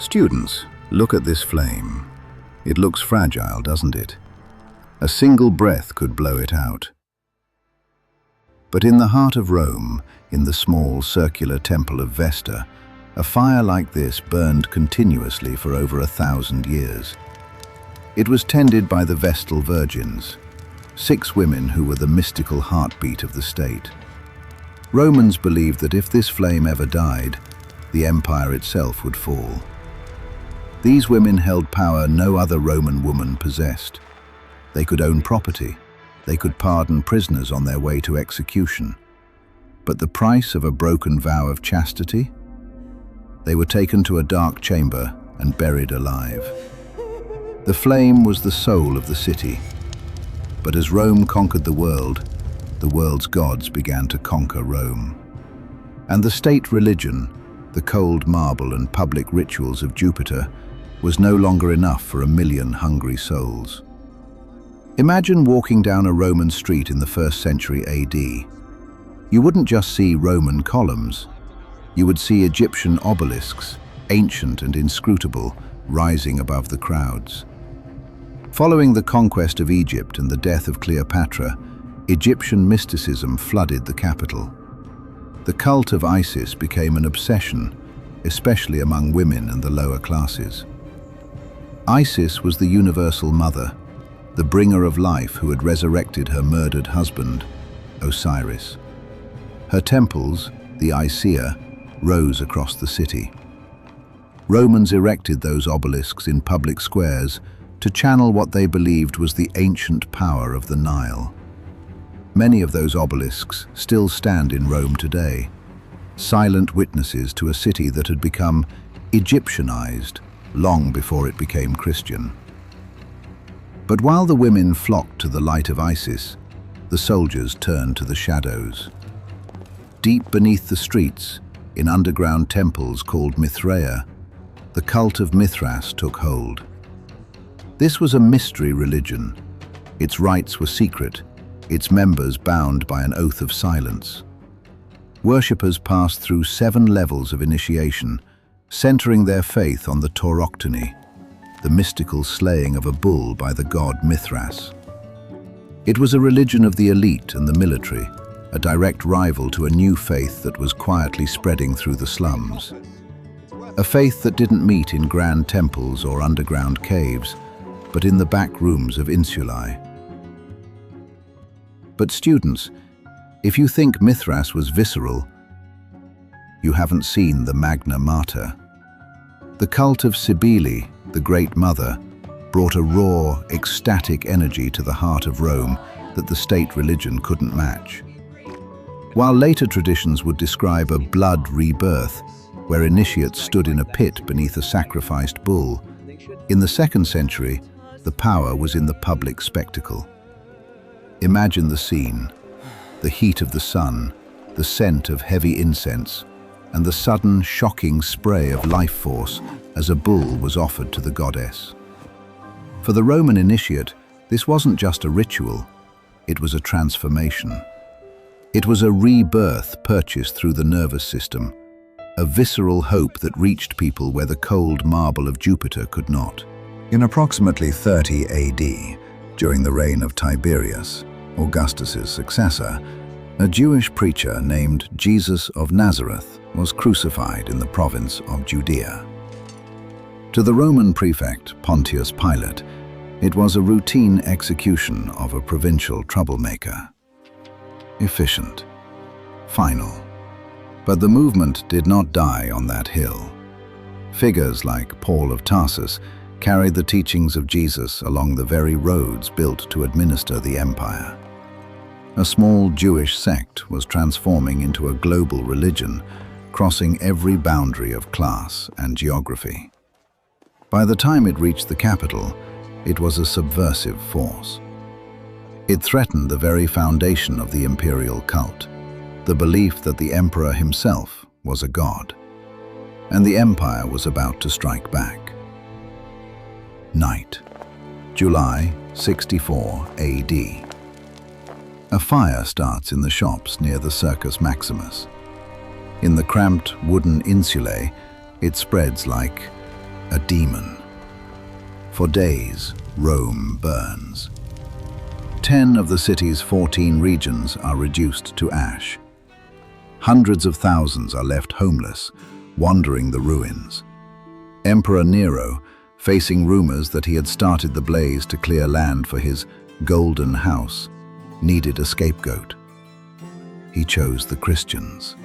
Students, look at this flame. It looks fragile, doesn't it? A single breath could blow it out. But in the heart of Rome, in the small circular Temple of Vesta, a fire like this burned continuously for over 1,000 years. It was tended by the Vestal Virgins, 6 women who were the mystical heartbeat of the state. Romans believed that if this flame ever died, the empire itself would fall. These women held power no other Roman woman possessed. They could own property. They could pardon prisoners on their way to execution. But the price of a broken vow of chastity? They were taken to a dark chamber and buried alive. The flame was the soul of the city. But as Rome conquered the world's gods began to conquer Rome. And the state religion, the cold marble and public rituals of Jupiter, was no longer enough for 1 million hungry souls. Imagine walking down a Roman street in the 1st century AD. You wouldn't just see Roman columns. You would see Egyptian obelisks, ancient and inscrutable, rising above the crowds. Following the conquest of Egypt and the death of Cleopatra, Egyptian mysticism flooded the capital. The cult of Isis became an obsession, especially among women and the lower classes. Isis was the universal mother, the bringer of life who had resurrected her murdered husband, Osiris. Her temples, the Icaea, rose across the city. Romans erected those obelisks in public squares to channel what they believed was the ancient power of the Nile. Many of those obelisks still stand in Rome today, silent witnesses to a city that had become Egyptianized long before it became Christian. But while the women flocked to the light of Isis, the soldiers turned to the shadows. Deep beneath the streets, in underground temples called Mithraea, the cult of Mithras took hold. This was a mystery religion. Its rites were secret, its members bound by an oath of silence. Worshippers passed through 7 levels of initiation, centering their faith on the tauroctony, the mystical slaying of a bull by the god Mithras. It was a religion of the elite and the military, a direct rival to a new faith that was quietly spreading through the slums. A faith that didn't meet in grand temples or underground caves, but in the back rooms of insulae. But students, if you think Mithras was visceral, you haven't seen the Magna Mater. The cult of Cybele, the Great Mother, brought a raw, ecstatic energy to the heart of Rome that the state religion couldn't match. While later traditions would describe a blood rebirth, where initiates stood in a pit beneath a sacrificed bull, in the 2nd century, the power was in the public spectacle. Imagine the scene: the heat of the sun, the scent of heavy incense, and the sudden, shocking spray of life force as a bull was offered to the goddess. For the Roman initiate, this wasn't just a ritual, it was a transformation. It was a rebirth purchased through the nervous system, a visceral hope that reached people where the cold marble of Jupiter could not. In approximately 30 AD, during the reign of Tiberius, Augustus's successor, a Jewish preacher named Jesus of Nazareth was crucified in the province of Judea. To the Roman prefect, Pontius Pilate, it was a routine execution of a provincial troublemaker. Efficient. Final. But the movement did not die on that hill. Figures like Paul of Tarsus carried the teachings of Jesus along the very roads built to administer the empire. A small Jewish sect was transforming into a global religion, crossing every boundary of class and geography. By the time it reached the capital, it was a subversive force. It threatened the very foundation of the imperial cult, the belief that the emperor himself was a god, and the empire was about to strike back. Night, July 64 AD. A fire starts in the shops near the Circus Maximus. In the cramped wooden insulae, it spreads like a demon. For days, Rome burns. 10 of the city's 14 regions are reduced to ash. Hundreds of thousands are left homeless, wandering the ruins. Emperor Nero, facing rumors that he had started the blaze to clear land for his golden house, needed a scapegoat. He chose the Christians.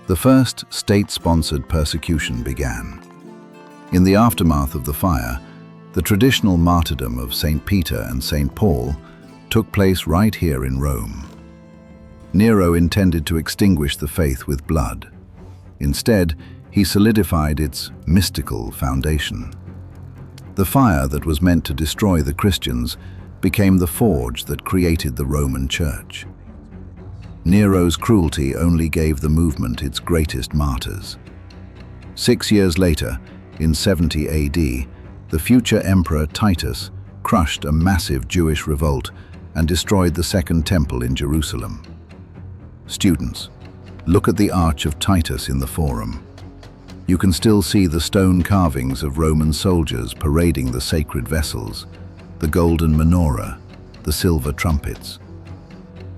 The first state-sponsored persecution began. In the aftermath of the fire, the traditional martyrdom of St. Peter and St. Paul took place right here in Rome. Nero intended to extinguish the faith with blood. Instead, he solidified its mystical foundation. The fire that was meant to destroy the Christians became the forge that created the Roman Church. Nero's cruelty only gave the movement its greatest martyrs. 6 years later, in 70 AD, the future Emperor Titus crushed a massive Jewish revolt and destroyed the Second Temple in Jerusalem. Students, look at the Arch of Titus in the Forum. You can still see the stone carvings of Roman soldiers parading the sacred vessels, the golden menorah, the silver trumpets.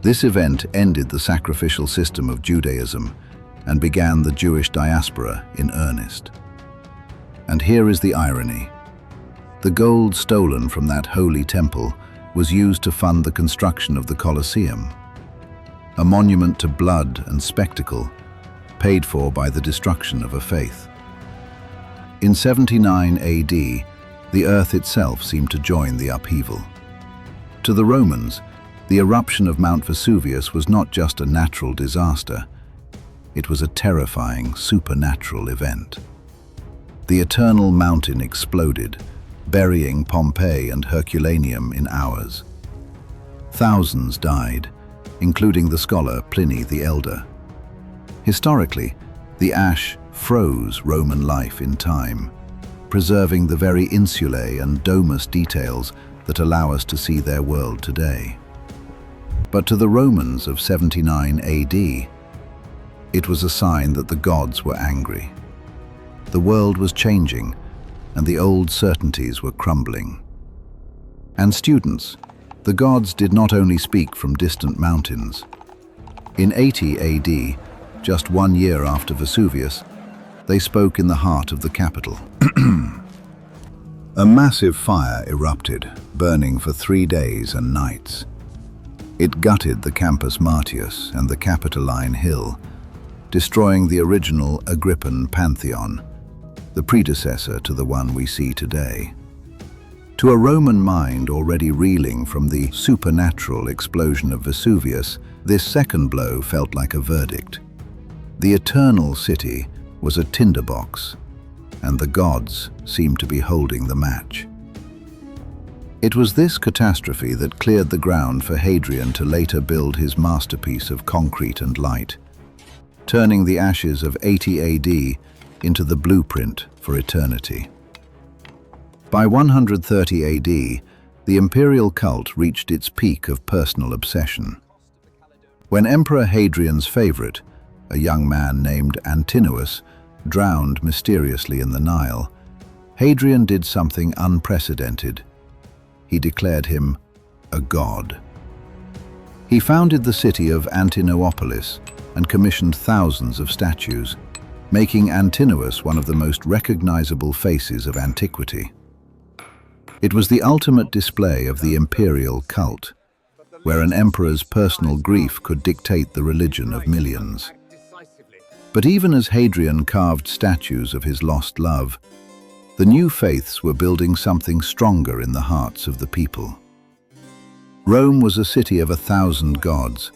This event ended the sacrificial system of Judaism and began the Jewish diaspora in earnest. And here is the irony. The gold stolen from that holy temple was used to fund the construction of the Colosseum, a monument to blood and spectacle, paid for by the destruction of a faith. In 79 AD, the earth itself seemed to join the upheaval. To the Romans, the eruption of Mount Vesuvius was not just a natural disaster, it was a terrifying, supernatural event. The eternal mountain exploded, burying Pompeii and Herculaneum in hours. Thousands died, including the scholar Pliny the Elder. Historically, the ash froze Roman life in time, preserving the very insulae and domus details that allow us to see their world today. But to the Romans of 79 AD, it was a sign that the gods were angry. The world was changing, and the old certainties were crumbling. And students, the gods did not only speak from distant mountains. In 80 AD, just 1 year after Vesuvius, they spoke in the heart of the capital. A massive fire erupted, burning for 3 days and nights. It gutted the Campus Martius and the Capitoline Hill, destroying the original Agrippan Pantheon, the predecessor to the one we see today. To a Roman mind already reeling from the supernatural explosion of Vesuvius, this second blow felt like a verdict. The eternal city was a tinderbox, and the gods seemed to be holding the match. It was this catastrophe that cleared the ground for Hadrian to later build his masterpiece of concrete and light, turning the ashes of 80 AD into the blueprint for eternity. By 130 AD, the imperial cult reached its peak of personal obsession. When Emperor Hadrian's favorite, a young man named Antinous, drowned mysteriously in the Nile, Hadrian did something unprecedented. He declared him a god. He founded the city of Antinopolis and commissioned thousands of statues, making Antinous one of the most recognizable faces of antiquity. It was the ultimate display of the imperial cult, where an emperor's personal grief could dictate the religion of millions. But even as Hadrian carved statues of his lost love, the new faiths were building something stronger in the hearts of the people. Rome was a city of 1,000 gods,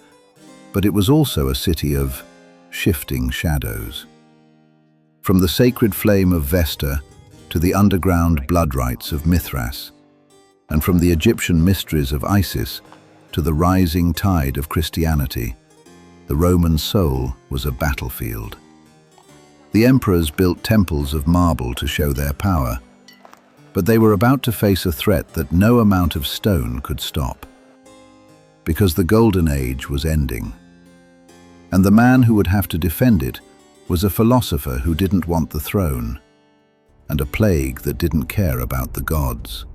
but it was also a city of shifting shadows. From the sacred flame of Vesta to the underground blood rites of Mithras, and from the Egyptian mysteries of Isis to the rising tide of Christianity, the Roman soul was a battlefield. The emperors built temples of marble to show their power, but they were about to face a threat that no amount of stone could stop. Because the Golden Age was ending, and the man who would have to defend it was a philosopher who didn't want the throne, and and a plague that didn't care about the gods.